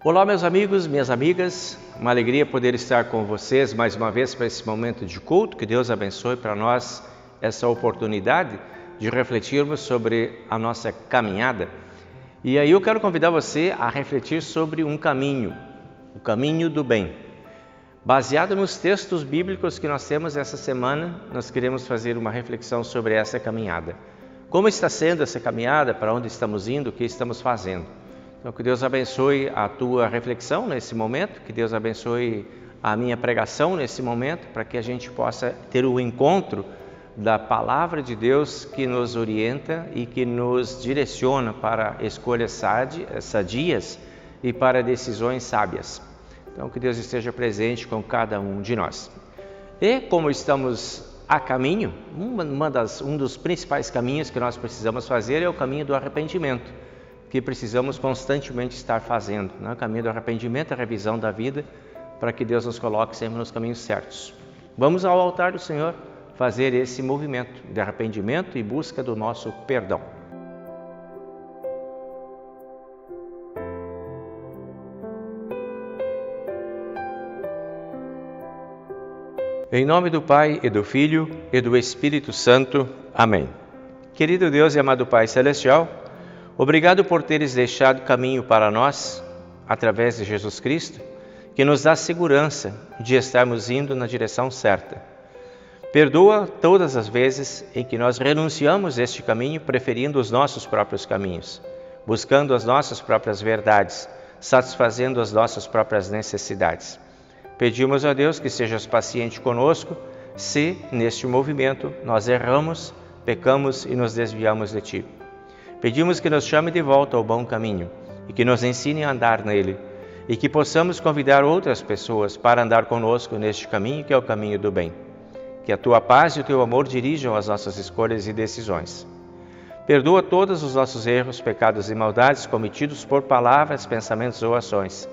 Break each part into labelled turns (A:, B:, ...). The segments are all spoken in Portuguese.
A: Olá, meus amigos, minhas amigas, uma alegria poder estar com vocês mais uma vez para esse momento de culto. Que Deus abençoe para nós essa oportunidade de refletirmos sobre a nossa caminhada. E aí eu quero convidar você a refletir sobre um caminho, o caminho do bem. Baseado nos textos bíblicos que nós temos essa semana, nós queremos fazer uma reflexão sobre essa caminhada. Como está sendo essa caminhada, para onde estamos indo, o que estamos fazendo? Então, que Deus abençoe a tua reflexão nesse momento, que Deus abençoe a minha pregação nesse momento, para que a gente possa ter o encontro da Palavra de Deus que nos orienta e que nos direciona para escolhas sadias e para decisões sábias. Então, que Deus esteja presente com cada um de nós. E como estamos a caminho, um dos principais caminhos que nós precisamos fazer é o caminho do arrependimento, que precisamos constantemente estar fazendo, né? O caminho do arrependimento, a revisão da vida, para que Deus nos coloque sempre nos caminhos certos. Vamos ao altar do Senhor fazer esse movimento de arrependimento e busca do nosso perdão. Em nome do Pai, e do Filho, e do Espírito Santo. Amém. Querido Deus e amado Pai Celestial, obrigado por teres deixado caminho para nós, através de Jesus Cristo, que nos dá segurança de estarmos indo na direção certa. Perdoa todas as vezes em que nós renunciamos este caminho, preferindo os nossos próprios caminhos, buscando as nossas próprias verdades, satisfazendo as nossas próprias necessidades. Pedimos a Deus que sejas paciente conosco, se, neste movimento, nós erramos, pecamos e nos desviamos de Ti. Pedimos que nos chame de volta ao bom caminho e que nos ensine a andar nele e que possamos convidar outras pessoas para andar conosco neste caminho que é o caminho do bem. Que a Tua paz e o Teu amor dirijam as nossas escolhas e decisões. Perdoa todos os nossos erros, pecados e maldades cometidos por palavras, pensamentos ou ações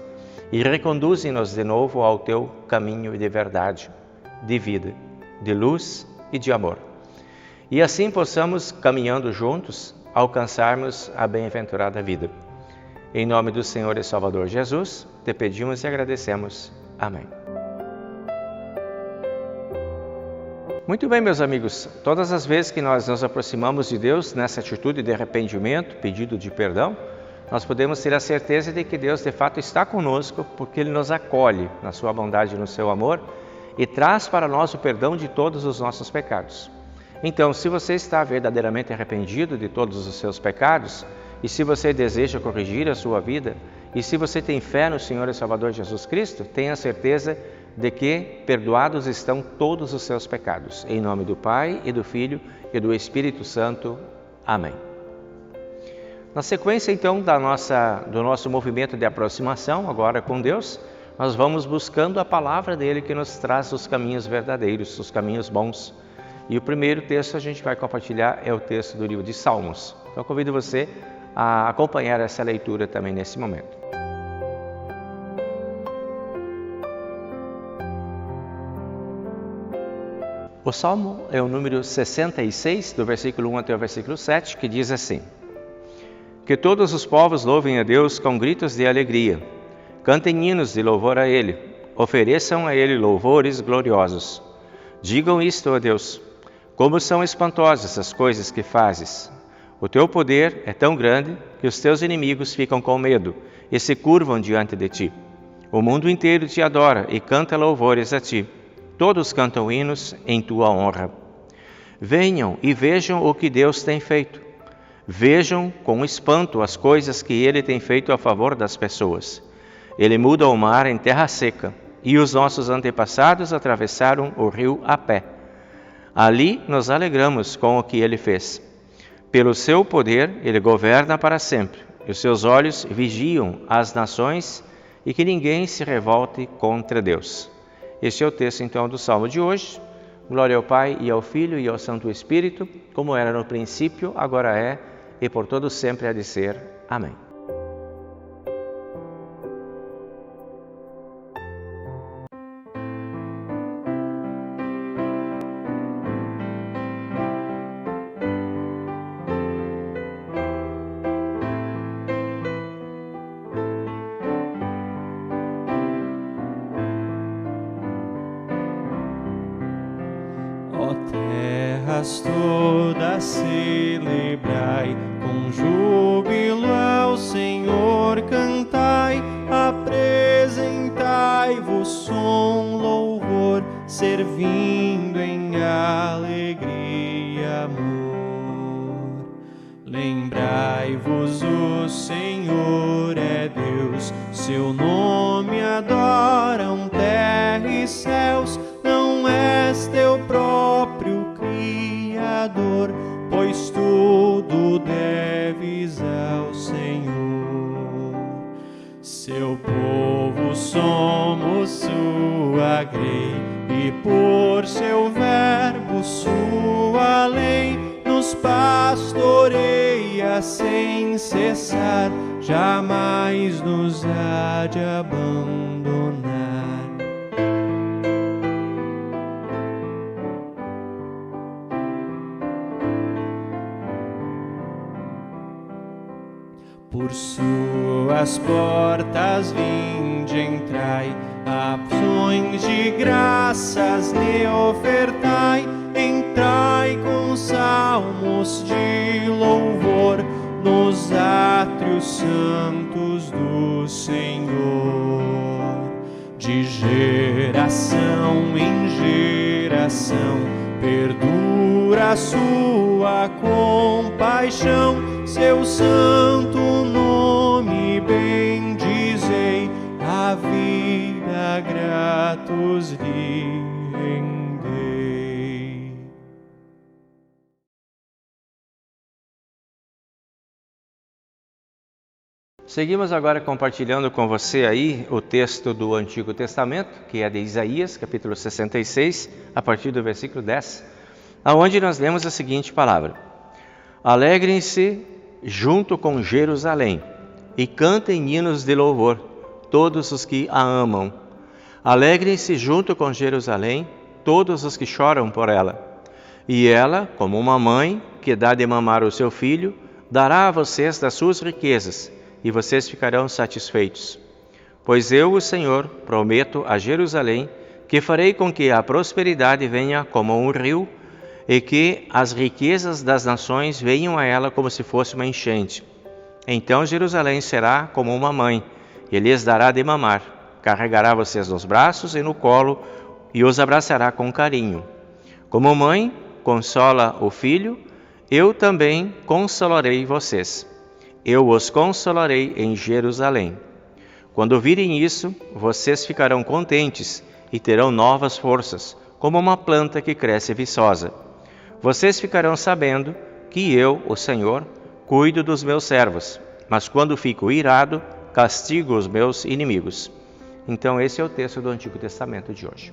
A: e reconduze-nos de novo ao Teu caminho de verdade, de vida, de luz e de amor. E assim possamos, caminhando juntos, alcançarmos a bem-aventurada vida. Em nome do Senhor e Salvador Jesus, te pedimos e agradecemos. Amém. Muito bem, meus amigos, todas as vezes que nós nos aproximamos de Deus nessa atitude de arrependimento, pedido de perdão, nós podemos ter a certeza de que Deus de fato está conosco, porque Ele nos acolhe na sua bondade e no seu amor e traz para nós o perdão de todos os nossos pecados. Então, se você está verdadeiramente arrependido de todos os seus pecados, e se você deseja corrigir a sua vida, e se você tem fé no Senhor e Salvador Jesus Cristo, tenha certeza de que perdoados estão todos os seus pecados. Em nome do Pai, e do Filho, e do Espírito Santo. Amém. Na sequência, então, do nosso movimento de aproximação, agora com Deus, nós vamos buscando a palavra dEle que nos traz os caminhos verdadeiros, os caminhos bons. E o primeiro texto a gente vai compartilhar é o texto do livro de Salmos. Então, convido você a acompanhar essa leitura também nesse momento. O Salmo é o número 66, do versículo 1 até o versículo 7, que diz assim: Que todos os povos louvem a Deus com gritos de alegria, cantem hinos de louvor a Ele, ofereçam a Ele louvores gloriosos. Digam isto a Deus: como são espantosas as coisas que fazes! O teu poder é tão grande que os teus inimigos ficam com medo e se curvam diante de ti. O mundo inteiro te adora e canta louvores a ti. Todos cantam hinos em tua honra. Venham e vejam o que Deus tem feito. Vejam com espanto as coisas que Ele tem feito a favor das pessoas. Ele muda o mar em terra seca, e os nossos antepassados atravessaram o rio a pé. Ali nos alegramos com o que Ele fez. Pelo seu poder, Ele governa para sempre, e os seus olhos vigiam as nações, e que ninguém se revolte contra Deus. Este é o texto, então, do Salmo de hoje. Glória ao Pai, e ao Filho, e ao Santo Espírito, como era no princípio, agora é, e por todo sempre há de ser. Amém.
B: Terras todas celebrai, com júbilo ao Senhor cantai, apresentai-vos som, louvor, servindo em alegria e amor. Lembrai-vos, o Senhor é Deus, seu nome adoram terra e céus. Não és teu próprio Criador, pois tudo deves ao Senhor. Seu povo somos, sua grei, e por seu verbo, sua lei, nos pastoreia sem cessar, jamais nos há de abandonar. Por suas portas vinde, entrai, ações de graças lhe ofertai, entrai com salmos de louvor nos átrios santos do Senhor. De geração em geração perdura a sua compaixão, seu santo nome bendizei, a vida gratos lhe rendei.
A: Seguimos agora compartilhando com você aí o texto do Antigo Testamento, que é de Isaías, capítulo 66, a partir do versículo 10, aonde nós lemos a seguinte palavra: Alegrem-se junto com Jerusalém e cantem hinos de louvor, todos os que a amam. Alegrem-se junto com Jerusalém todos os que choram por ela. E ela, como uma mãe que dá de mamar o seu filho, dará a vocês das suas riquezas, e vocês ficarão satisfeitos. Pois eu, o Senhor, prometo a Jerusalém que farei com que a prosperidade venha como um rio, e que as riquezas das nações venham a ela como se fosse uma enchente. Então Jerusalém será como uma mãe, e lhes dará de mamar, carregará vocês nos braços e no colo, e os abraçará com carinho. Como mãe consola o filho, eu também consolarei vocês. Eu os consolarei em Jerusalém. Quando virem isso, vocês ficarão contentes e terão novas forças, como uma planta que cresce viçosa. Vocês ficarão sabendo que eu, o Senhor, cuido dos meus servos, mas quando fico irado, castigo os meus inimigos. Então esse é o texto do Antigo Testamento de hoje.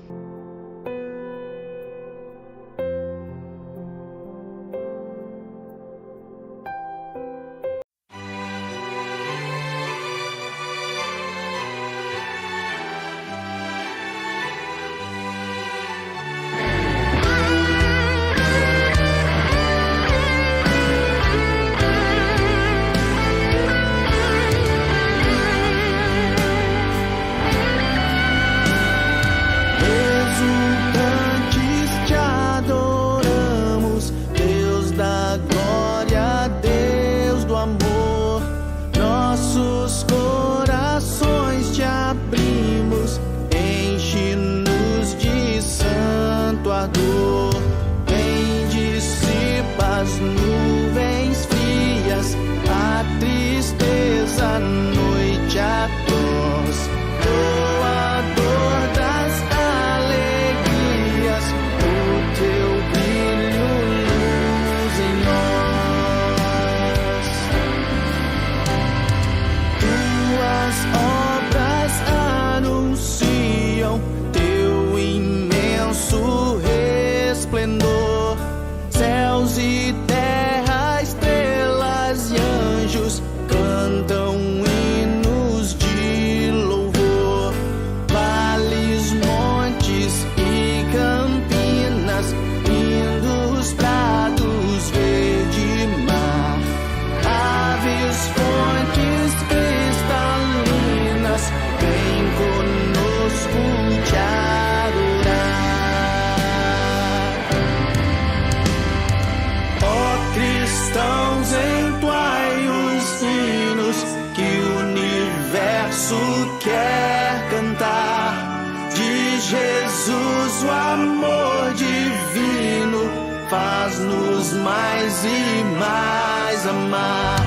C: amor divino faz-nos mais e mais amar.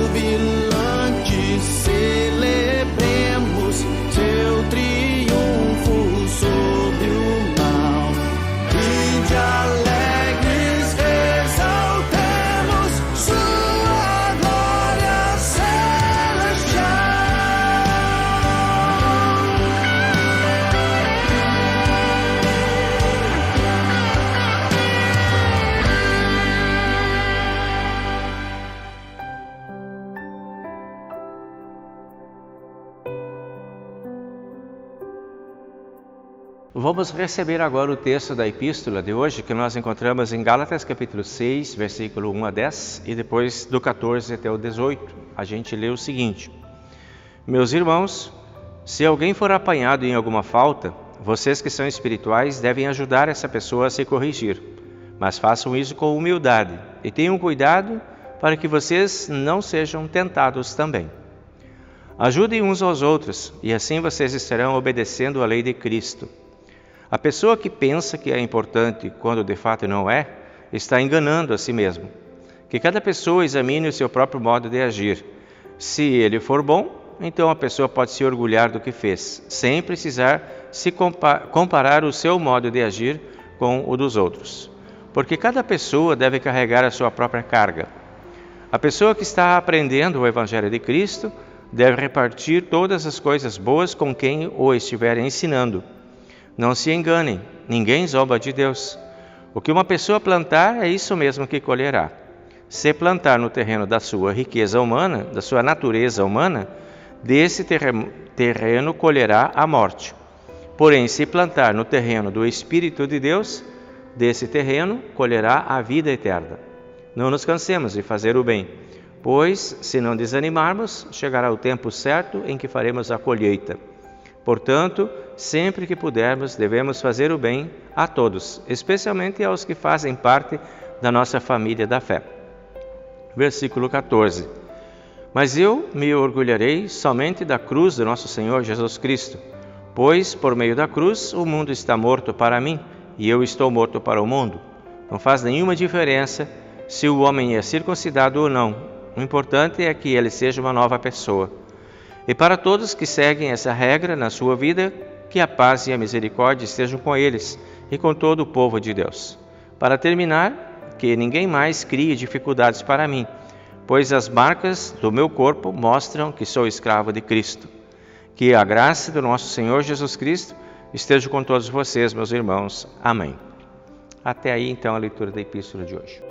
C: Jubilantes celebremos seu triunfo sobre o mal, e de alegres exaltemos sua glória celestial.
A: Vamos receber agora o texto da epístola de hoje, que nós encontramos em Gálatas capítulo 6, versículo 1 a 10, e depois do 14 até o 18. A gente lê o seguinte: Meus irmãos, se alguém for apanhado em alguma falta, vocês que são espirituais devem ajudar essa pessoa a se corrigir, mas façam isso com humildade e tenham cuidado para que vocês não sejam tentados também. Ajudem uns aos outros e assim vocês estarão obedecendo a lei de Cristo. A pessoa que pensa que é importante quando de fato não é, está enganando a si mesmo. Que cada pessoa examine o seu próprio modo de agir. Se ele for bom, então a pessoa pode se orgulhar do que fez, sem precisar se comparar o seu modo de agir com o dos outros. Porque cada pessoa deve carregar a sua própria carga. A pessoa que está aprendendo o Evangelho de Cristo deve repartir todas as coisas boas com quem o estiver ensinando. Não se enganem, ninguém zomba de Deus. O que uma pessoa plantar é isso mesmo que colherá. Se plantar no terreno da sua riqueza humana, da sua natureza humana, desse terreno colherá a morte. Porém, se plantar no terreno do Espírito de Deus, desse terreno colherá a vida eterna. Não nos cansemos de fazer o bem, pois, se não desanimarmos, chegará o tempo certo em que faremos a colheita. Portanto, sempre que pudermos, devemos fazer o bem a todos, especialmente aos que fazem parte da nossa família da fé. Versículo 14. Mas eu me orgulharei somente da cruz do nosso Senhor Jesus Cristo, pois, por meio da cruz, o mundo está morto para mim, e eu estou morto para o mundo. Não faz nenhuma diferença se o homem é circuncidado ou não. O importante é que ele seja uma nova pessoa. E para todos que seguem essa regra na sua vida, que a paz e a misericórdia estejam com eles e com todo o povo de Deus. Para terminar, que ninguém mais crie dificuldades para mim, pois as marcas do meu corpo mostram que sou escravo de Cristo. Que a graça do nosso Senhor Jesus Cristo esteja com todos vocês, meus irmãos. Amém. Até aí, então, a leitura da epístola de hoje.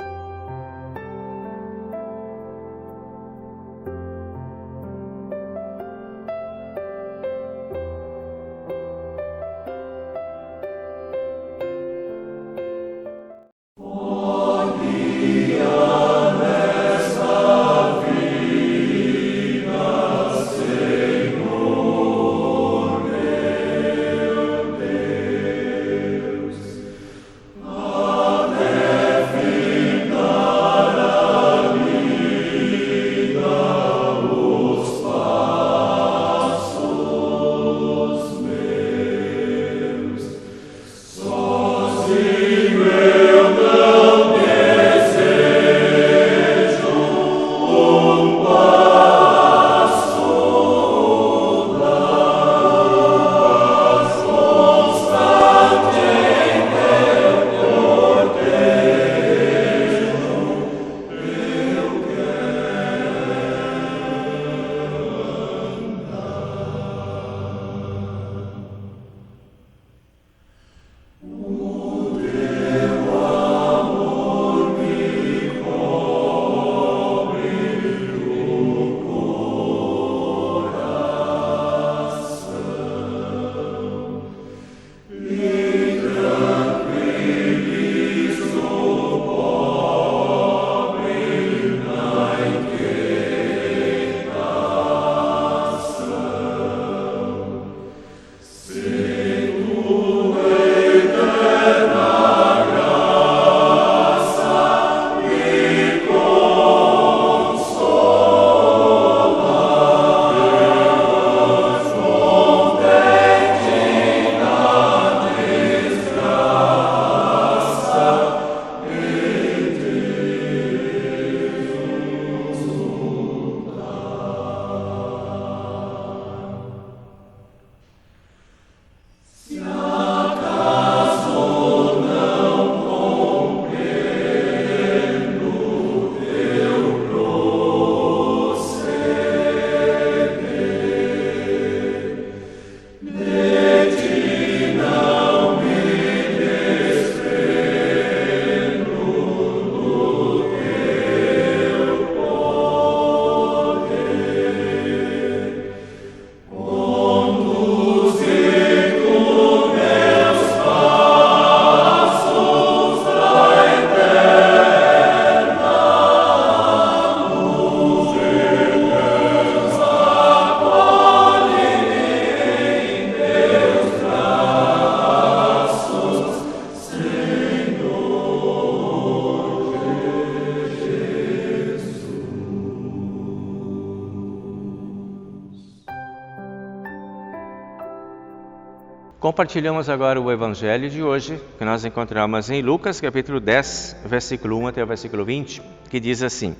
A: Compartilhamos agora o Evangelho de hoje, que nós encontramos em Lucas, capítulo 10, versículo 1 até o versículo 20, que diz assim: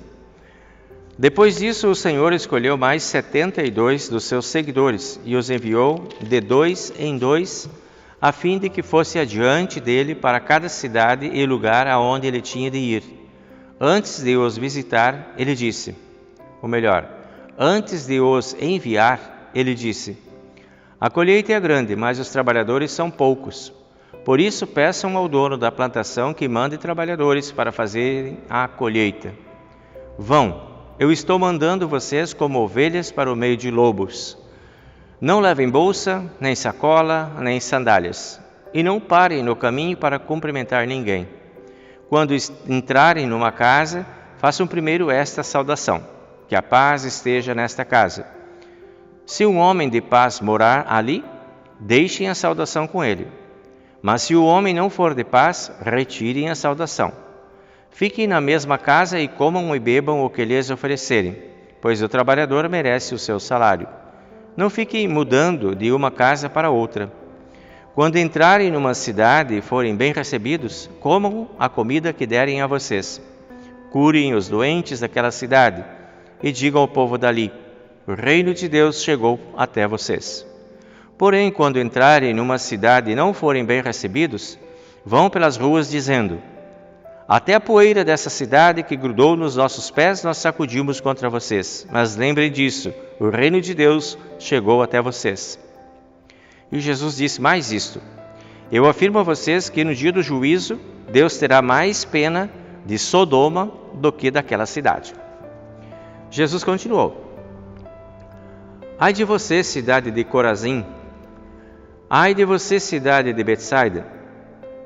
A: Depois disso, o Senhor escolheu mais 72 dos seus seguidores e os enviou de 2 em 2, a fim de que fosse adiante dele para cada cidade e lugar aonde ele tinha de ir. Antes de os visitar, ele disse, ou melhor, antes de os enviar, ele disse: A colheita é grande, mas os trabalhadores são poucos. Por isso, peçam ao dono da plantação que mande trabalhadores para fazerem a colheita. Vão, eu estou mandando vocês como ovelhas para o meio de lobos. Não levem bolsa, nem sacola, nem sandálias, e não parem no caminho para cumprimentar ninguém. Quando entrarem numa casa, façam primeiro esta saudação: que a paz esteja nesta casa. Se um homem de paz morar ali, deixem a saudação com ele. Mas se o homem não for de paz, retirem a saudação. Fiquem na mesma casa e comam e bebam o que lhes oferecerem, pois o trabalhador merece o seu salário. Não fiquem mudando de uma casa para outra. Quando entrarem numa cidade e forem bem recebidos, comam a comida que derem a vocês. Curem os doentes daquela cidade e digam ao povo dali: o reino de Deus chegou até vocês. Porém, quando entrarem numa cidade e não forem bem recebidos, vão pelas ruas dizendo: até a poeira dessa cidade que grudou nos nossos pés nós sacudimos contra vocês. Mas lembrem disso, o reino de Deus chegou até vocês. E Jesus disse mais isto: eu afirmo a vocês que no dia do juízo, Deus terá mais pena de Sodoma do que daquela cidade. Jesus continuou: ai de você, cidade de Corazim! Ai de você, cidade de Betsaida!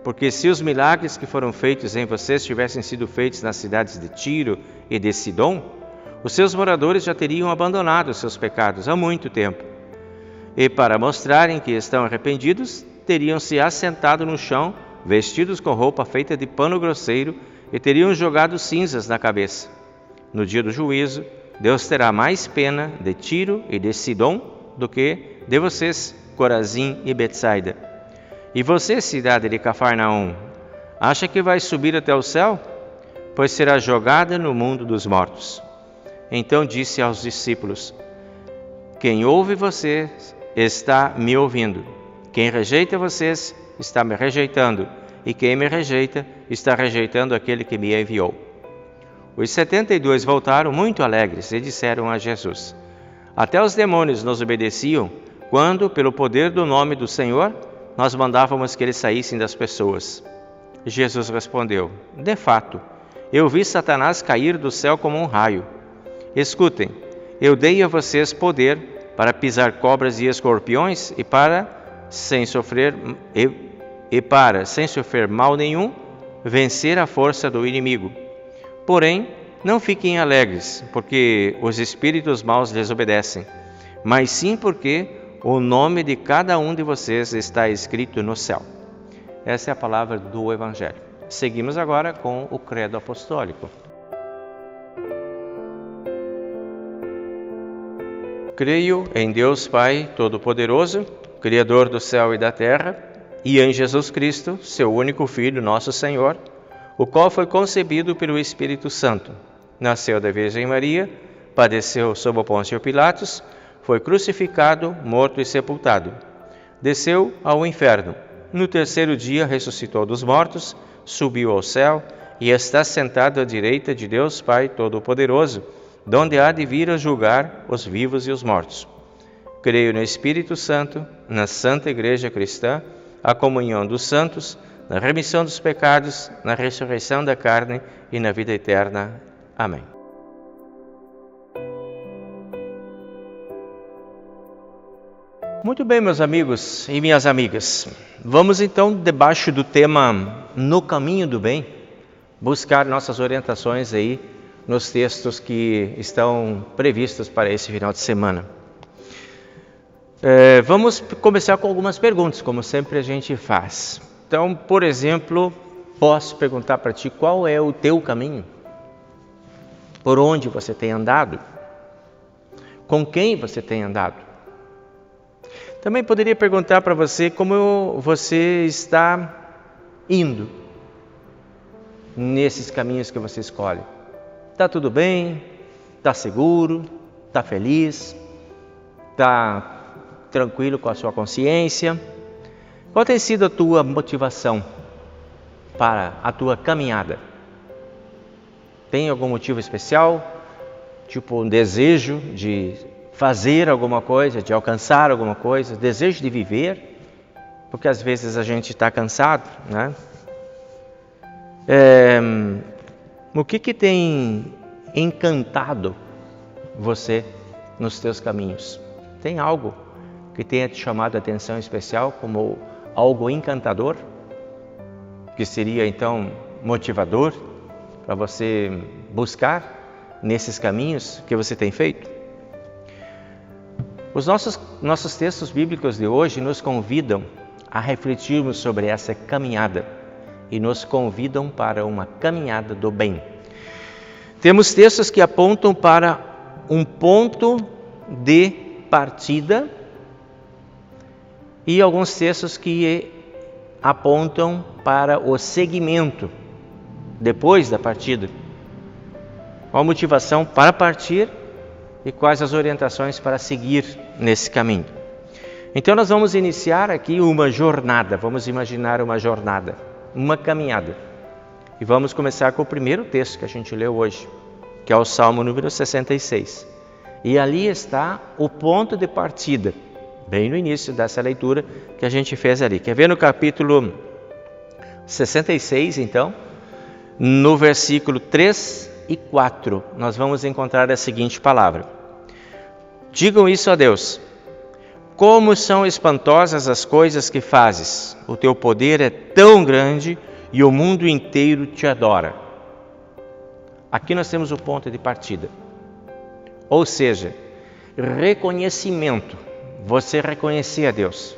A: Porque se os milagres que foram feitos em vocês tivessem sido feitos nas cidades de Tiro e de Sidom, os seus moradores já teriam abandonado os seus pecados há muito tempo. E para mostrarem que estão arrependidos, teriam se assentado no chão, vestidos com roupa feita de pano grosseiro, e teriam jogado cinzas na cabeça. No dia do juízo, Deus terá mais pena de Tiro e de Sidom do que de vocês, Corazim e Betsaida. E você, cidade de Cafarnaum, acha que vai subir até o céu? Pois será jogada no mundo dos mortos. Então disse aos discípulos: quem ouve vocês está me ouvindo. Quem rejeita vocês está me rejeitando. E quem me rejeita está rejeitando aquele que me enviou. Os 72 voltaram muito alegres e disseram a Jesus: até os demônios nos obedeciam quando, pelo poder do nome do Senhor, nós mandávamos que eles saíssem das pessoas. Jesus respondeu: de fato, eu vi Satanás cair do céu como um raio. Escutem, eu dei a vocês poder para pisar cobras e escorpiões e sem sofrer mal nenhum, vencer a força do inimigo. Porém, não fiquem alegres, porque os espíritos maus lhes obedecem, mas sim porque o nome de cada um de vocês está escrito no céu. Essa é a palavra do Evangelho. Seguimos agora com o Credo Apostólico. Creio em Deus Pai Todo-Poderoso, Criador do céu e da terra, e em Jesus Cristo, seu único Filho, nosso Senhor, o qual foi concebido pelo Espírito Santo. Nasceu da Virgem Maria, padeceu sob o Pôncio Pilatos, foi crucificado, morto e sepultado. Desceu ao inferno. No terceiro dia ressuscitou dos mortos, subiu ao céu e está sentado à direita de Deus Pai Todo-Poderoso, donde há de vir a julgar os vivos e os mortos. Creio no Espírito Santo, na Santa Igreja Cristã, a comunhão dos santos, na remissão dos pecados, na ressurreição da carne e na vida eterna. Amém. Muito bem, meus amigos e minhas amigas. Vamos então, debaixo do tema No Caminho do Bem, buscar nossas orientações aí nos textos que estão previstos para esse final de semana. Vamos começar com algumas perguntas, como sempre a gente faz. Então, por exemplo, posso perguntar para ti: qual é o teu caminho? Por onde você tem andado? Com quem você tem andado? Também poderia perguntar para você como você está indo nesses caminhos que você escolhe. Está tudo bem? Está seguro? Está feliz? Está tranquilo com a sua consciência? Qual tem sido a tua motivação para a tua caminhada? Tem algum motivo especial? Tipo um desejo de fazer alguma coisa, de alcançar alguma coisa, desejo de viver? Porque às vezes a gente está cansado, né? O que tem encantado você nos teus caminhos? Tem algo que tenha te chamado a atenção especial como algo encantador? Que seria então motivador para você buscar nesses caminhos que você tem feito? Os nossos textos bíblicos de hoje nos convidam a refletirmos sobre essa caminhada e nos convidam para uma caminhada do bem. Temos textos que apontam para um ponto de partida e alguns textos que apontam para o seguimento depois da partida. Qual a motivação para partir e quais as orientações para seguir nesse caminho. Então nós vamos iniciar aqui uma jornada, vamos imaginar uma jornada, uma caminhada. E vamos começar com o primeiro texto que a gente leu hoje, que é o Salmo número 66. E ali está o ponto de partida, bem no início dessa leitura que a gente fez ali. Quer ver no capítulo 66, então, no versículo 3 e 4, nós vamos encontrar a seguinte palavra: digam isso a Deus: como são espantosas as coisas que fazes, o teu poder é tão grande e o mundo inteiro te adora. Aqui nós temos o ponto de partida, ou seja, reconhecimento, você reconhecer a Deus,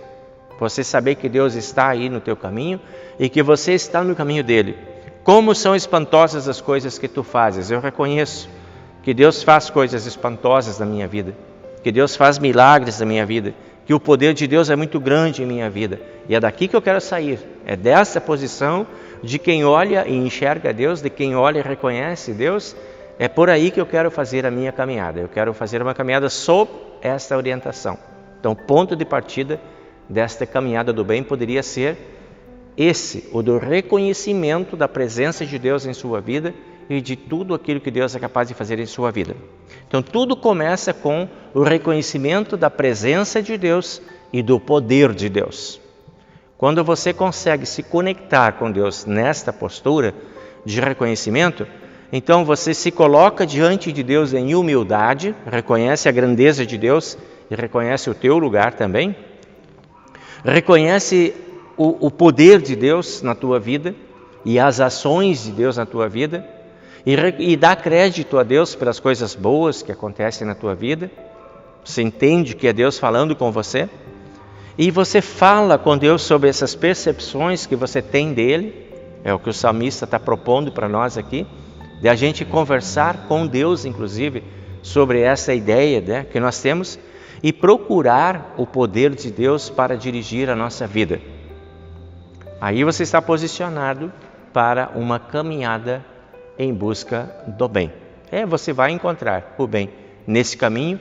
A: você saber que Deus está aí no teu caminho e que você está no caminho dele. Como são espantosas as coisas que tu fazes. Eu reconheço que Deus faz coisas espantosas na minha vida, que Deus faz milagres na minha vida, que o poder de Deus é muito grande em minha vida. E é daqui que eu quero sair, é dessa posição de quem olha e enxerga Deus, de quem olha e reconhece Deus. É por aí que eu quero fazer a minha caminhada. Eu quero fazer uma caminhada sob esta orientação. Então, o ponto de partida desta caminhada do bem poderia ser esse, o do reconhecimento da presença de Deus em sua vida e de tudo aquilo que Deus é capaz de fazer em sua vida. Então tudo começa com o reconhecimento da presença de Deus e do poder de Deus. Quando você consegue se conectar com Deus nesta postura de reconhecimento, então você se coloca diante de Deus em humildade, reconhece a grandeza de Deus e reconhece o teu lugar também, reconhece o poder de Deus na tua vida e as ações de Deus na tua vida e dá crédito a Deus pelas coisas boas que acontecem na tua vida. Você entende que é Deus falando com você e você fala com Deus sobre essas percepções que você tem dele. É o que o salmista está propondo para nós aqui, de a gente conversar com Deus, inclusive, sobre essa ideia, né, que nós temos e procurar o poder de Deus para dirigir a nossa vida. Aí você está posicionado para uma caminhada em busca do bem. Você vai encontrar o bem nesse caminho,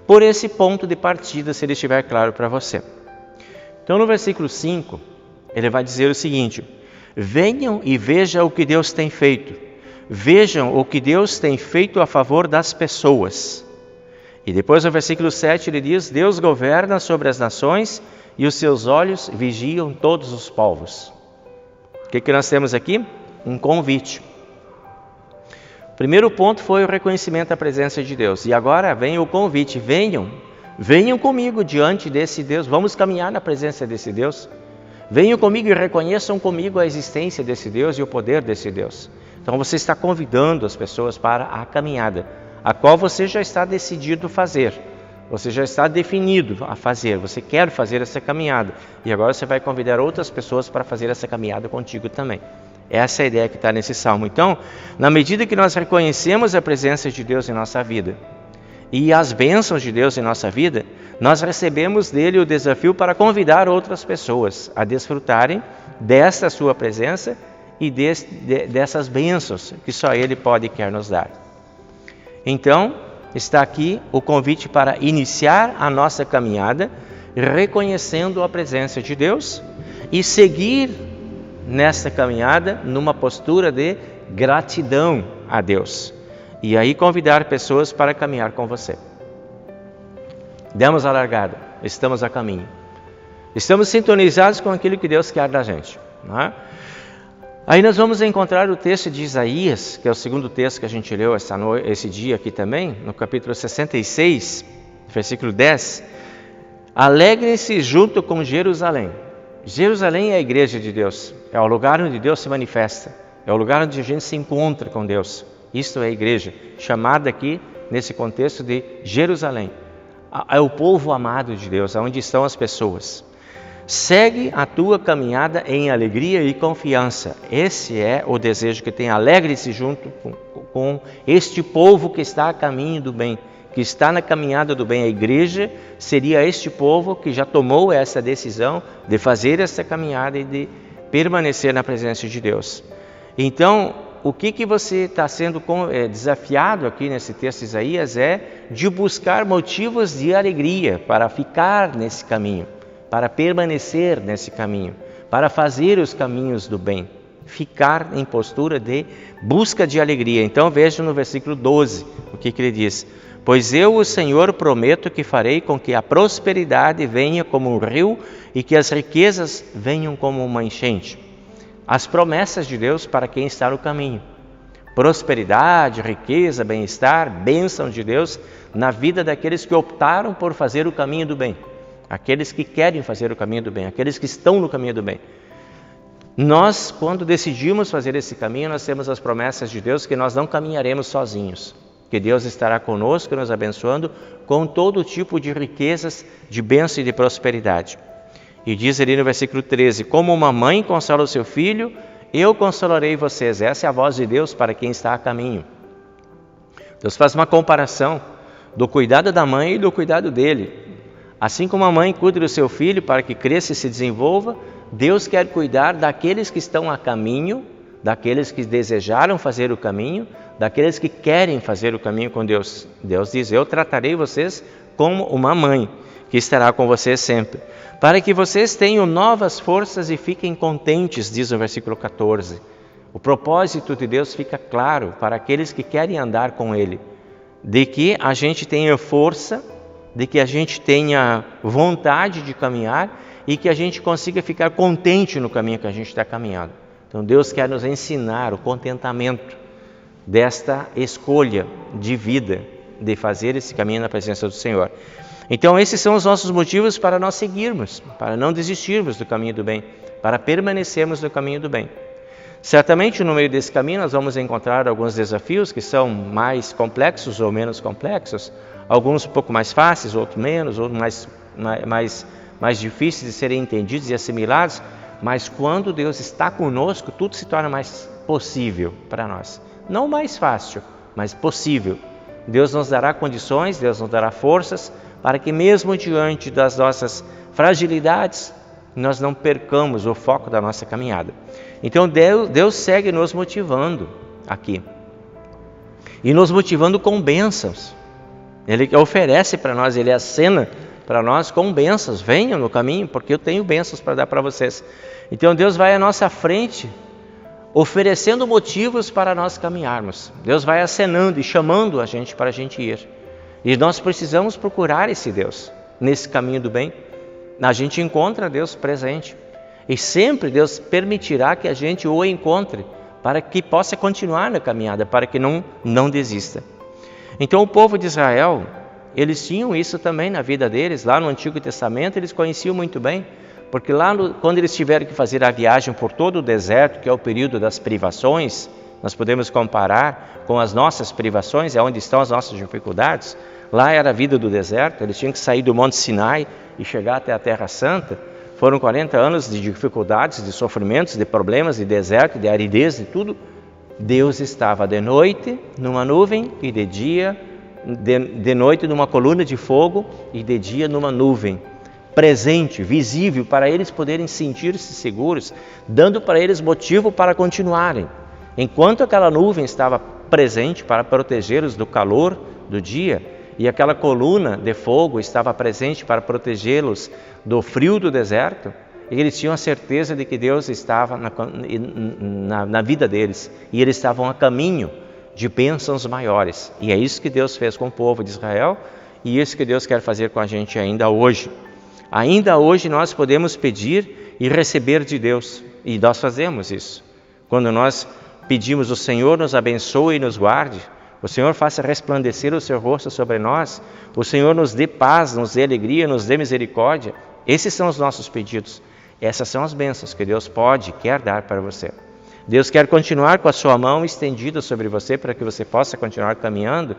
A: por esse ponto de partida, se ele estiver claro para você. Então no versículo 5, ele vai dizer o seguinte: venham e vejam o que Deus tem feito. Vejam o que Deus tem feito a favor das pessoas. E depois no versículo 7 ele diz: Deus governa sobre as nações e os seus olhos vigiam todos os povos. O que nós temos aqui? Um convite. O primeiro ponto foi o reconhecimento da presença de Deus. E agora vem o convite: venham comigo diante desse Deus, vamos caminhar na presença desse Deus. Venham comigo e reconheçam comigo a existência desse Deus e o poder desse Deus. Então você está convidando as pessoas para a caminhada, a qual você já está decidido fazer. Você já está definido a fazer, você quer fazer essa caminhada. E agora você vai convidar outras pessoas para fazer essa caminhada contigo também. Essa é a ideia que está nesse salmo. Então, na medida que nós reconhecemos a presença de Deus em nossa vida e as bênçãos de Deus em nossa vida, nós recebemos dele o desafio para convidar outras pessoas a desfrutarem desta sua presença e dessas bênçãos que só ele pode e quer nos dar. Então, está aqui o convite para iniciar a nossa caminhada, reconhecendo a presença de Deus e seguir nessa caminhada numa postura de gratidão a Deus. E aí convidar pessoas para caminhar com você. Demos a largada, estamos a caminho. Estamos sintonizados com aquilo que Deus quer da gente, não é? Aí nós vamos encontrar o texto de Isaías, que é o segundo texto que a gente leu esse dia aqui também, no capítulo 66, versículo 10. Alegrem-se junto com Jerusalém. Jerusalém é a igreja de Deus, é o lugar onde Deus se manifesta, é o lugar onde a gente se encontra com Deus. Isto é a igreja, chamada aqui nesse contexto de Jerusalém. É o povo amado de Deus, onde estão as pessoas. Segue a tua caminhada em alegria e confiança. Esse é o desejo que tem. Alegre-se junto com este povo que está a caminho do bem, que está na caminhada do bem. A igreja seria este povo que já tomou essa decisão de fazer essa caminhada e de permanecer na presença de Deus. Então, o que você está sendo desafiado aqui nesse texto de Isaías é de buscar motivos de alegria para ficar nesse caminho, para permanecer nesse caminho, para fazer os caminhos do bem, ficar em postura de busca de alegria. Então veja no versículo 12 o que ele diz: pois eu, o Senhor, prometo que farei com que a prosperidade venha como um rio e que as riquezas venham como uma enchente. As promessas de Deus para quem está no caminho. Prosperidade, riqueza, bem-estar, bênção de Deus na vida daqueles que optaram por fazer o caminho do bem. Aqueles que querem fazer o caminho do bem, aqueles que estão no caminho do bem. Nós, quando decidimos fazer esse caminho, nós temos as promessas de Deus que nós não caminharemos sozinhos, que Deus estará conosco, nos abençoando com todo tipo de riquezas, de bênção e de prosperidade. E diz ali no versículo 13, como uma mãe consola o seu filho, eu consolarei vocês. Essa é a voz de Deus para quem está a caminho. Deus faz uma comparação do cuidado da mãe e do cuidado dele. Assim como a mãe cuida do seu filho para que cresça e se desenvolva, Deus quer cuidar daqueles que estão a caminho, daqueles que desejaram fazer o caminho, daqueles que querem fazer o caminho com Deus. Deus diz, eu tratarei vocês como uma mãe, que estará com vocês sempre, para que vocês tenham novas forças e fiquem contentes, diz o versículo 14. O propósito de Deus fica claro para aqueles que querem andar com Ele, de que a gente tenha força, de que a gente tenha vontade de caminhar e que a gente consiga ficar contente no caminho que a gente está caminhando. Então Deus quer nos ensinar o contentamento desta escolha de vida, de fazer esse caminho na presença do Senhor. Então esses são os nossos motivos para nós seguirmos, para não desistirmos do caminho do bem, para permanecermos no caminho do bem. Certamente no meio desse caminho nós vamos encontrar alguns desafios que são mais complexos ou menos complexos, alguns um pouco mais fáceis, outros menos, outros mais difíceis de serem entendidos e assimilados, mas quando Deus está conosco, tudo se torna mais possível para nós. Não mais fácil, mas possível. Deus nos dará condições, Deus nos dará forças, para que mesmo diante das nossas fragilidades, nós não percamos o foco da nossa caminhada. Então Deus segue nos motivando aqui, e nos motivando com bênçãos. Ele oferece para nós, Ele acena para nós com bênçãos. Venham no caminho, porque eu tenho bênçãos para dar para vocês. Então Deus vai à nossa frente, oferecendo motivos para nós caminharmos. Deus vai acenando e chamando a gente para a gente ir. E nós precisamos procurar esse Deus nesse caminho do bem. A gente encontra Deus presente. E sempre Deus permitirá que a gente o encontre, para que possa continuar na caminhada, para que não desista. Então o povo de Israel, eles tinham isso também na vida deles. Lá no Antigo Testamento eles conheciam muito bem, porque lá quando eles tiveram que fazer a viagem por todo o deserto, que é o período das privações, nós podemos comparar com as nossas privações, é onde estão as nossas dificuldades. Lá era a vida do deserto, eles tinham que sair do Monte Sinai e chegar até a Terra Santa. Foram 40 anos de dificuldades, de sofrimentos, de problemas, de deserto, de aridez, de tudo. Deus estava de noite numa nuvem e de dia de noite numa coluna de fogo e de dia numa nuvem, presente, visível, para eles poderem sentir-se seguros, dando para eles motivo para continuarem. Enquanto aquela nuvem estava presente para protegê-los do calor do dia, e aquela coluna de fogo estava presente para protegê-los do frio do deserto, eles tinham a certeza de que Deus estava na vida deles, e eles estavam a caminho de bênçãos maiores. E é isso que Deus fez com o povo de Israel, e isso que Deus quer fazer com a gente ainda hoje. Ainda hoje nós podemos pedir e receber de Deus, e nós fazemos isso. Quando nós pedimos, o Senhor nos abençoe e nos guarde, o Senhor faça resplandecer o seu rosto sobre nós, o Senhor nos dê paz, nos dê alegria, nos dê misericórdia. Esses são os nossos pedidos. Essas são as bênçãos que Deus pode, quer dar para você. Deus quer continuar com a sua mão estendida sobre você para que você possa continuar caminhando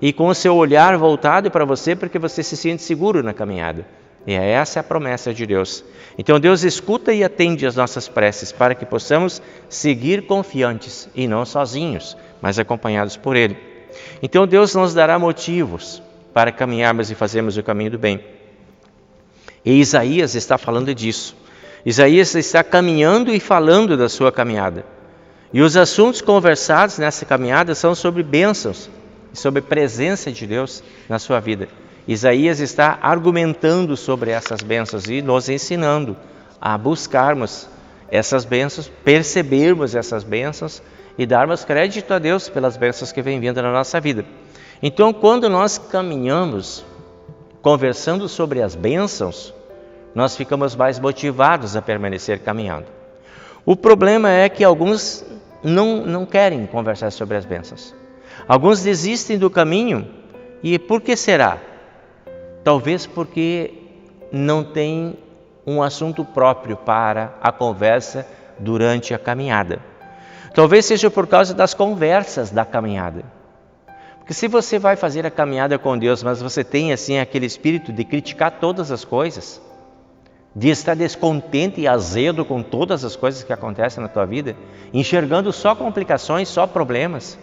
A: e com o seu olhar voltado para você para que você se sinta seguro na caminhada. E essa é a promessa de Deus. Então Deus escuta e atende as nossas preces para que possamos seguir confiantes e não sozinhos, mas acompanhados por Ele. Então Deus nos dará motivos para caminharmos e fazermos o caminho do bem. E Isaías está falando disso. Isaías está caminhando e falando da sua caminhada. E os assuntos conversados nessa caminhada são sobre bênçãos, sobre a presença de Deus na sua vida. Isaías está argumentando sobre essas bênçãos e nos ensinando a buscarmos essas bênçãos, percebermos essas bênçãos e darmos crédito a Deus pelas bênçãos que vêm vindo na nossa vida. Então, quando nós caminhamos conversando sobre as bênçãos, nós ficamos mais motivados a permanecer caminhando. O problema é que alguns não querem conversar sobre as bênçãos. Alguns desistem do caminho. E por que será? Talvez porque não tem um assunto próprio para a conversa durante a caminhada. Talvez seja por causa das conversas da caminhada. Porque se você vai fazer a caminhada com Deus, mas você tem assim aquele espírito de criticar todas as coisas, de estar descontente e azedo com todas as coisas que acontecem na tua vida, enxergando só complicações, só problemas,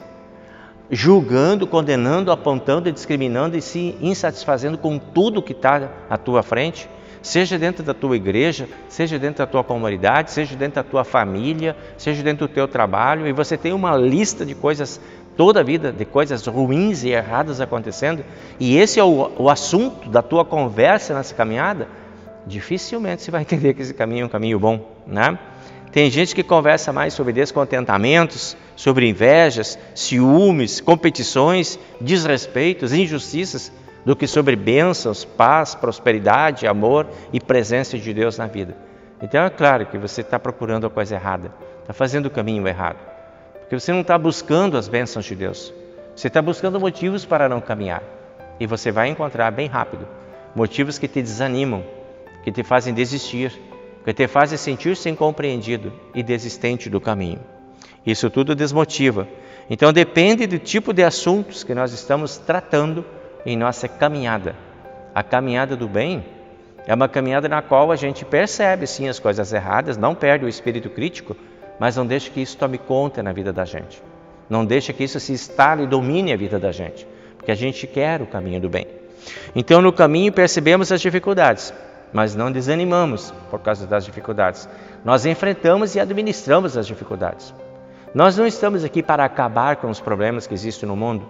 A: julgando, condenando, apontando, discriminando e se insatisfazendo com tudo que está à tua frente, seja dentro da tua igreja, seja dentro da tua comunidade, seja dentro da tua família, seja dentro do teu trabalho, e você tem uma lista de coisas toda a vida, de coisas ruins e erradas acontecendo, e esse é o assunto da tua conversa nessa caminhada, dificilmente você vai entender que esse caminho é um caminho bom, né? Tem gente que conversa mais sobre descontentamentos, sobre invejas, ciúmes, competições, desrespeitos, injustiças, do que sobre bênçãos, paz, prosperidade, amor e presença de Deus na vida. Então é claro que você está procurando a coisa errada, está fazendo o caminho errado, porque você não está buscando as bênçãos de Deus, você está buscando motivos para não caminhar, e você vai encontrar bem rápido motivos que te desanimam, que te fazem desistir, que te fazem sentir-se incompreendido e desistente do caminho. Isso tudo desmotiva. Então depende do tipo de assuntos que nós estamos tratando em nossa caminhada. A caminhada do bem é uma caminhada na qual a gente percebe sim as coisas erradas, não perde o espírito crítico, mas não deixa que isso tome conta na vida da gente. Não deixa que isso se instale e domine a vida da gente, porque a gente quer o caminho do bem. Então no caminho percebemos as dificuldades, mas não desanimamos por causa das dificuldades. Nós enfrentamos e administramos as dificuldades. Nós não estamos aqui para acabar com os problemas que existem no mundo,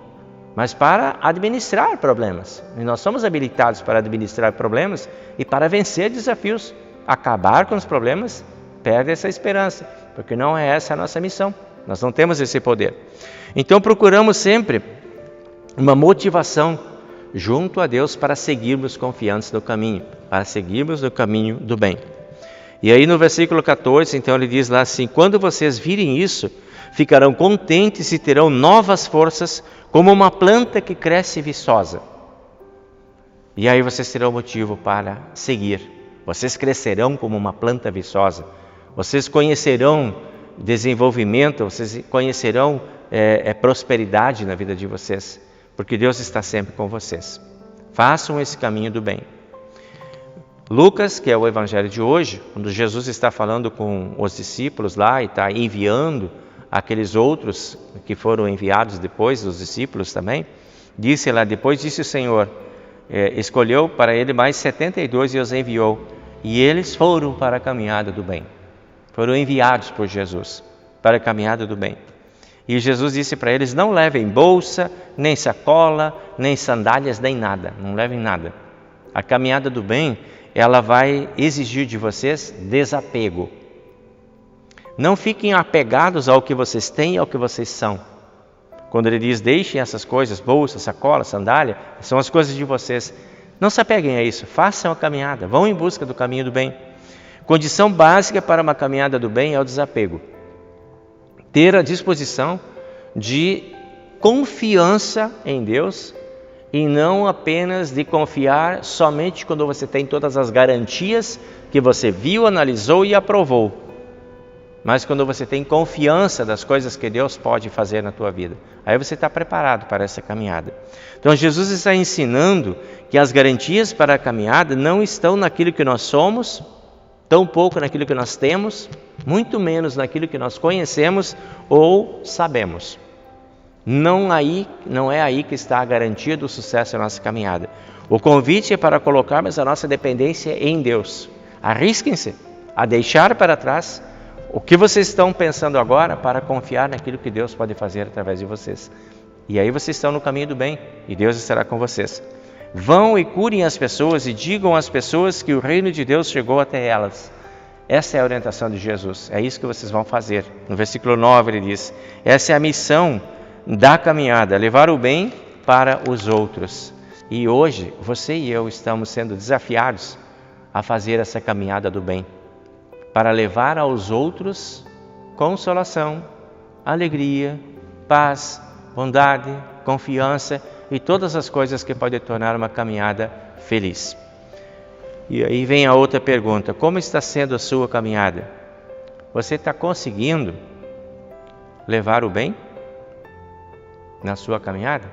A: mas para administrar problemas. E nós somos habilitados para administrar problemas e para vencer desafios. Acabar com os problemas, perde essa esperança, porque não é essa a nossa missão. Nós não temos esse poder. Então procuramos sempre uma motivação junto a Deus para seguirmos confiantes no caminho, para seguirmos no caminho do bem. E aí no versículo 14, então ele diz lá assim: quando vocês virem isso, ficarão contentes e terão novas forças, como uma planta que cresce viçosa. E aí vocês terão motivo para seguir. Vocês crescerão como uma planta viçosa. Vocês conhecerão desenvolvimento, vocês conhecerão prosperidade na vida de vocês, porque Deus está sempre com vocês. Façam esse caminho do bem. Lucas, que é o evangelho de hoje, quando Jesus está falando com os discípulos lá e está enviando aqueles outros que foram enviados depois, os discípulos também, Disse lá, depois disse o Senhor, escolheu para ele mais 72 e os enviou. E eles foram para a caminhada do bem. Foram enviados por Jesus para a caminhada do bem. E Jesus disse para eles, não levem bolsa, nem sacola, nem sandálias, nem nada. Não levem nada. A caminhada do bem, ela vai exigir de vocês desapego. Não fiquem apegados ao que vocês têm e ao que vocês são. Quando ele diz, deixem essas coisas, bolsa, sacola, sandália, são as coisas de vocês. Não se apeguem a isso, façam a caminhada, vão em busca do caminho do bem. Condição básica para uma caminhada do bem é o desapego. Ter a disposição de confiança em Deus e não apenas de confiar somente quando você tem todas as garantias que você viu, analisou e aprovou. Mas quando você tem confiança das coisas que Deus pode fazer na tua vida. Aí você está preparado para essa caminhada. Então Jesus está ensinando que as garantias para a caminhada não estão naquilo que nós somos, tampouco naquilo que nós temos, muito menos naquilo que nós conhecemos ou sabemos. Não é aí que está a garantia do sucesso da nossa caminhada. O convite é para colocarmos a nossa dependência em Deus. Arrisquem-se a deixar para trás o que vocês estão pensando agora para confiar naquilo que Deus pode fazer através de vocês. E aí vocês estão no caminho do bem e Deus estará com vocês. Vão e curem as pessoas e digam às pessoas que o reino de Deus chegou até elas. Essa é a orientação de Jesus, é isso que vocês vão fazer. No versículo 9 ele diz, essa é a missão da caminhada, levar o bem para os outros. E hoje você e eu estamos sendo desafiados a fazer essa caminhada do bem, para levar aos outros consolação, alegria, paz, bondade, confiança e todas as coisas que podem tornar uma caminhada feliz. E aí vem a outra pergunta, como está sendo a sua caminhada? Você está conseguindo levar o bem na sua caminhada?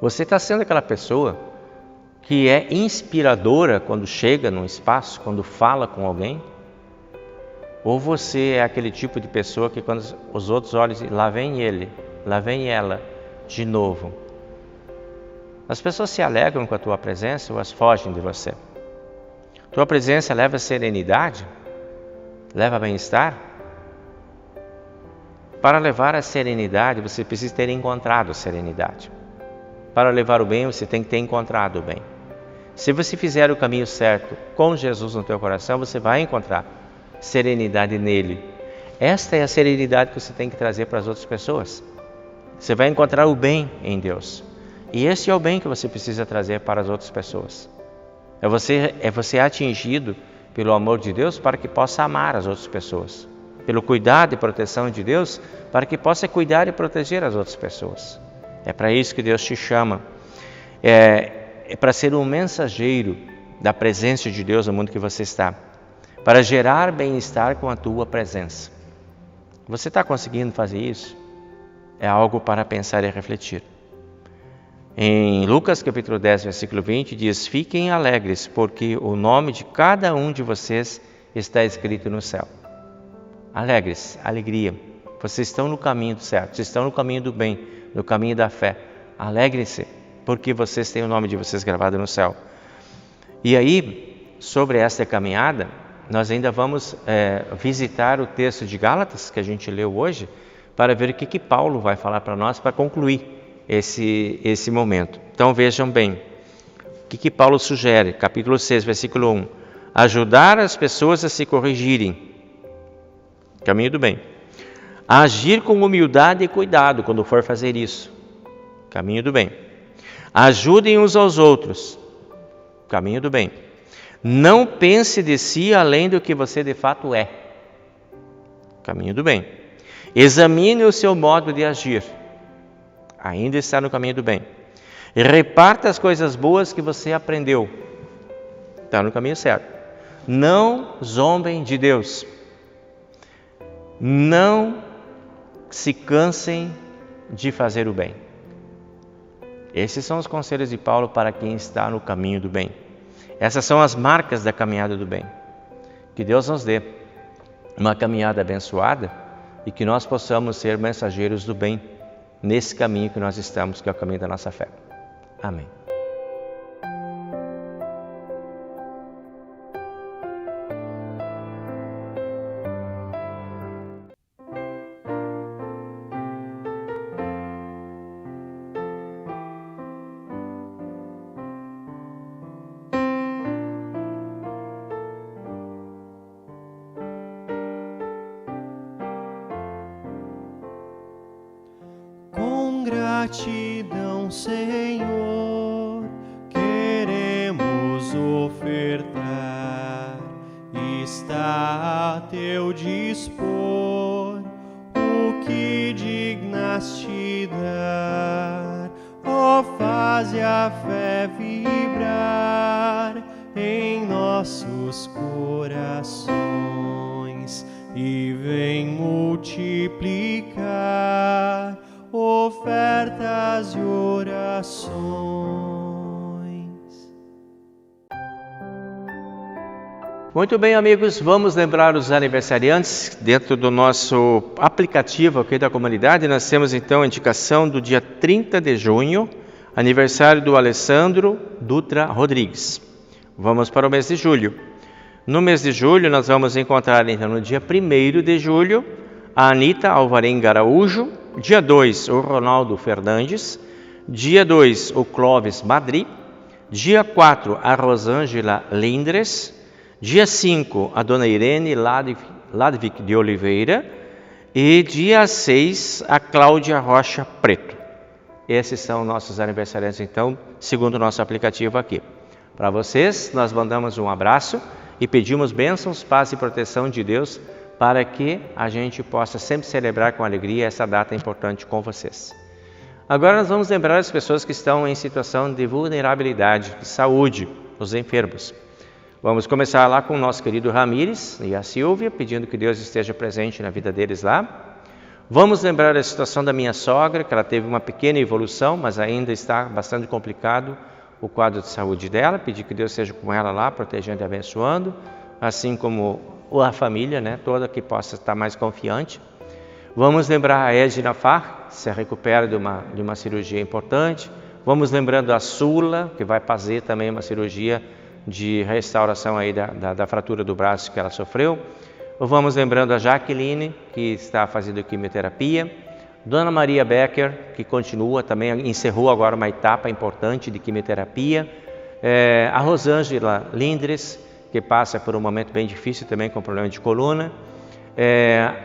A: Você está sendo aquela pessoa que é inspiradora quando chega num espaço, quando fala com alguém? Ou você é aquele tipo de pessoa que quando os outros olham, lá vem ele, lá vem ela, de novo? As pessoas se alegram com a tua presença ou as fogem de você? Tua presença leva serenidade? Leva bem-estar? Para levar a serenidade, você precisa ter encontrado a serenidade. Para levar o bem, você tem que ter encontrado o bem. Se você fizer o caminho certo com Jesus no teu coração, você vai encontrar serenidade nele. Esta é a serenidade que você tem que trazer para as outras pessoas. Você vai encontrar o bem em Deus. E esse é o bem que você precisa trazer para as outras pessoas. É você atingido pelo amor de Deus para que possa amar as outras pessoas. Pelo cuidado e proteção de Deus para que possa cuidar e proteger as outras pessoas. É para isso que Deus te chama. É para ser um mensageiro da presença de Deus no mundo que você está. Para gerar bem-estar com a tua presença. Você está conseguindo fazer isso? É algo para pensar e refletir. Em Lucas capítulo 10, versículo 20, diz, fiquem alegres, porque o nome de cada um de vocês está escrito no céu. Alegres, alegria. Vocês estão no caminho certo, vocês estão no caminho do bem, no caminho da fé. Alegrem-se, porque vocês têm o nome de vocês gravado no céu. E aí, sobre esta caminhada, nós ainda vamos visitar o texto de Gálatas, que a gente leu hoje, para ver o que Paulo vai falar para nós, para concluir esse momento. Então vejam bem, o que Paulo sugere, capítulo 6, versículo 1. Ajudar as pessoas a se corrigirem, caminho do bem. Agir com humildade e cuidado quando for fazer isso, caminho do bem. Ajudem uns aos outros, caminho do bem. Não pense de si além do que você de fato é, caminho do bem. Examine o seu modo de agir, ainda está no caminho do bem. Reparta as coisas boas que você aprendeu, está no caminho certo. Não zombem de Deus. Não se cansem de fazer o bem. Esses são os conselhos de Paulo para quem está no caminho do bem. Essas são as marcas da caminhada do bem. Que Deus nos dê uma caminhada abençoada e que nós possamos ser mensageiros do bem nesse caminho que nós estamos, que é o caminho da nossa fé. Amém.
B: Gratidão, Senhor, queremos ofertar, está a teu dispor o que dignaste dar. Ó, faze a fé vibrar em nossos corações e vem multiplicar ofertas e orações.
A: Muito bem, amigos, vamos lembrar os aniversariantes dentro do nosso aplicativo aqui da comunidade. Nós temos então a indicação do dia 30 de junho, aniversário do Alessandro Dutra Rodrigues. Vamos para o mês de julho. No mês de julho nós vamos encontrar então no dia 1º de julho a Anita Alvarenga Araújo. Dia 2, o Ronaldo Fernandes. Dia 2, o Clóvis Madri. Dia 4, a Rosângela Lindres. Dia 5, a Dona Irene Ladvik de Oliveira. E dia 6, a Cláudia Rocha Preto. Esses são nossos aniversariantes, então, segundo o nosso aplicativo aqui. Para vocês, nós mandamos um abraço e pedimos bênçãos, paz e proteção de Deus para que a gente possa sempre celebrar com alegria essa data importante com vocês. Agora nós vamos lembrar as pessoas que estão em situação de vulnerabilidade, de saúde, os enfermos. Vamos começar lá com o nosso querido Ramires e a Silvia, pedindo que Deus esteja presente na vida deles lá. Vamos lembrar a situação da minha sogra, que ela teve uma pequena evolução, mas ainda está bastante complicado o quadro de saúde dela. Pedir que Deus esteja com ela lá, protegendo e abençoando, assim como a família, toda, que possa estar mais confiante. Vamos lembrar a Edna Farr, que se recupera de uma cirurgia importante. Vamos lembrando a Sula, que vai fazer também uma cirurgia de restauração aí da fratura do braço que ela sofreu. Vamos lembrando a Jaqueline, que está fazendo quimioterapia. Dona Maria Becker, que continua também, encerrou agora uma etapa importante de quimioterapia. A Rosângela Lindres, que passa por um momento bem difícil também com problema de coluna.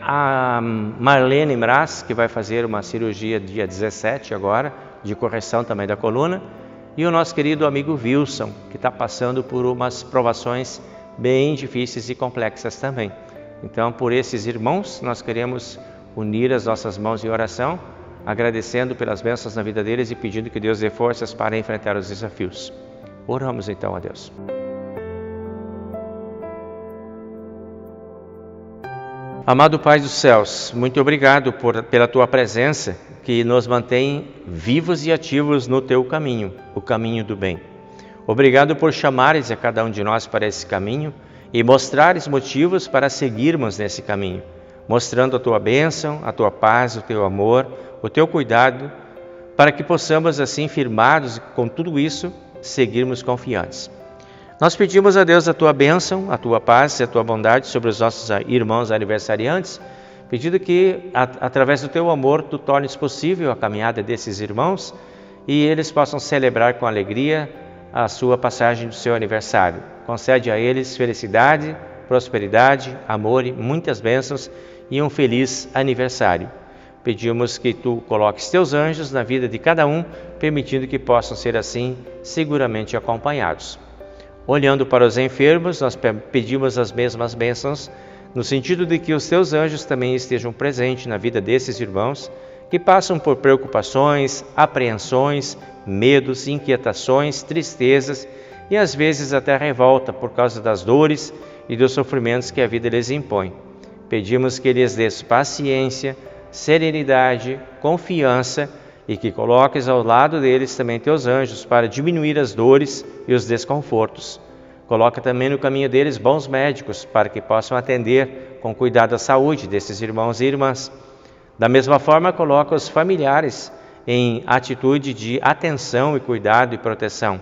A: A Marlene Mraz, que vai fazer uma cirurgia dia 17 agora, de correção também da coluna. E o nosso querido amigo Wilson, que está passando por umas provações bem difíceis e complexas também. Então, por esses irmãos, nós queremos unir as nossas mãos em oração, agradecendo pelas bênçãos na vida deles e pedindo que Deus dê forças para enfrentar os desafios. Oramos então a Deus. Amado Pai dos céus, muito obrigado pela Tua presença que nos mantém vivos e ativos no Teu caminho, o caminho do bem. Obrigado por chamares a cada um de nós para esse caminho e mostrares motivos para seguirmos nesse caminho, mostrando a Tua bênção, a Tua paz, o Teu amor, o Teu cuidado, para que possamos assim, firmados com tudo isso, seguirmos confiantes. Nós pedimos a Deus a Tua bênção, a Tua paz e a Tua bondade sobre os nossos irmãos aniversariantes, pedindo que, através do Teu amor, Tu tornes possível a caminhada desses irmãos e eles possam celebrar com alegria a sua passagem do seu aniversário. Concede a eles felicidade, prosperidade, amor e muitas bênçãos e um feliz aniversário. Pedimos que Tu coloques Teus anjos na vida de cada um, permitindo que possam ser assim seguramente acompanhados. Olhando para os enfermos, nós pedimos as mesmas bênçãos, no sentido de que os Teus anjos também estejam presentes na vida desses irmãos, que passam por preocupações, apreensões, medos, inquietações, tristezas e às vezes até revolta por causa das dores e dos sofrimentos que a vida lhes impõe. Pedimos que lhes dês paciência, serenidade, confiança e que coloques ao lado deles também Teus anjos para diminuir as dores e os desconfortos. Coloca também no caminho deles bons médicos para que possam atender com cuidado a saúde desses irmãos e irmãs. Da mesma forma, coloca os familiares em atitude de atenção e cuidado e proteção.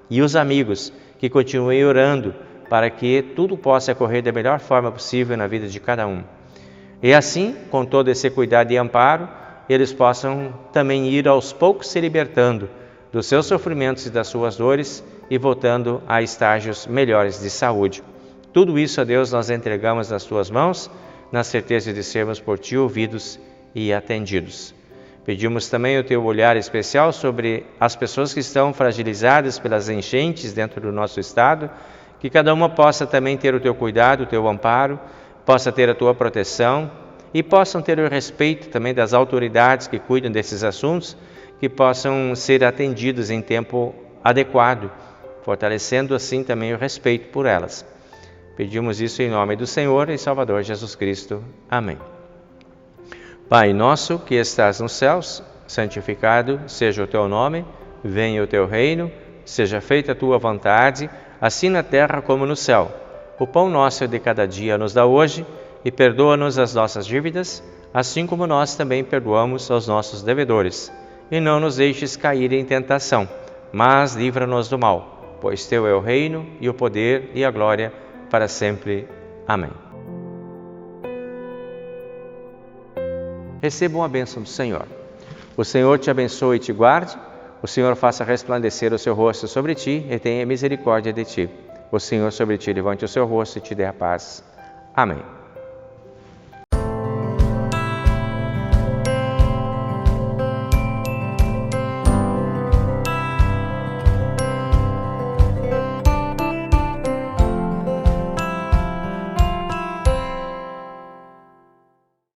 A: E os amigos, que continuem orando para que tudo possa correr da melhor forma possível na vida de cada um. E assim, com todo esse cuidado e amparo, eles possam também ir aos poucos se libertando dos seus sofrimentos e das suas dores e voltando a estágios melhores de saúde. Tudo isso, a Deus, nós entregamos nas Tuas mãos, na certeza de sermos por Ti ouvidos e atendidos. Pedimos também o Teu olhar especial sobre as pessoas que estão fragilizadas pelas enchentes dentro do nosso estado, que cada uma possa também ter o Teu cuidado, o Teu amparo, possa ter a Tua proteção e possam ter o respeito também das autoridades que cuidam desses assuntos, que possam ser atendidos em tempo adequado, fortalecendo assim também o respeito por elas. Pedimos isso em nome do Senhor e Salvador Jesus Cristo. Amém. Pai nosso que estás nos céus, santificado seja o Teu nome, venha o Teu reino, seja feita a Tua vontade, assim na terra como no céu. O pão nosso de cada dia nos dá hoje e perdoa-nos as nossas dívidas, assim como nós também perdoamos aos nossos devedores. E não nos deixes cair em tentação, mas livra-nos do mal, pois Teu é o reino e o poder e a glória para sempre. Amém. Recebam a bênção do Senhor. O Senhor te abençoe e te guarde. O Senhor faça resplandecer o seu rosto sobre ti e tenha misericórdia de ti. O Senhor sobre ti levante o seu rosto e te dê a paz. Amém.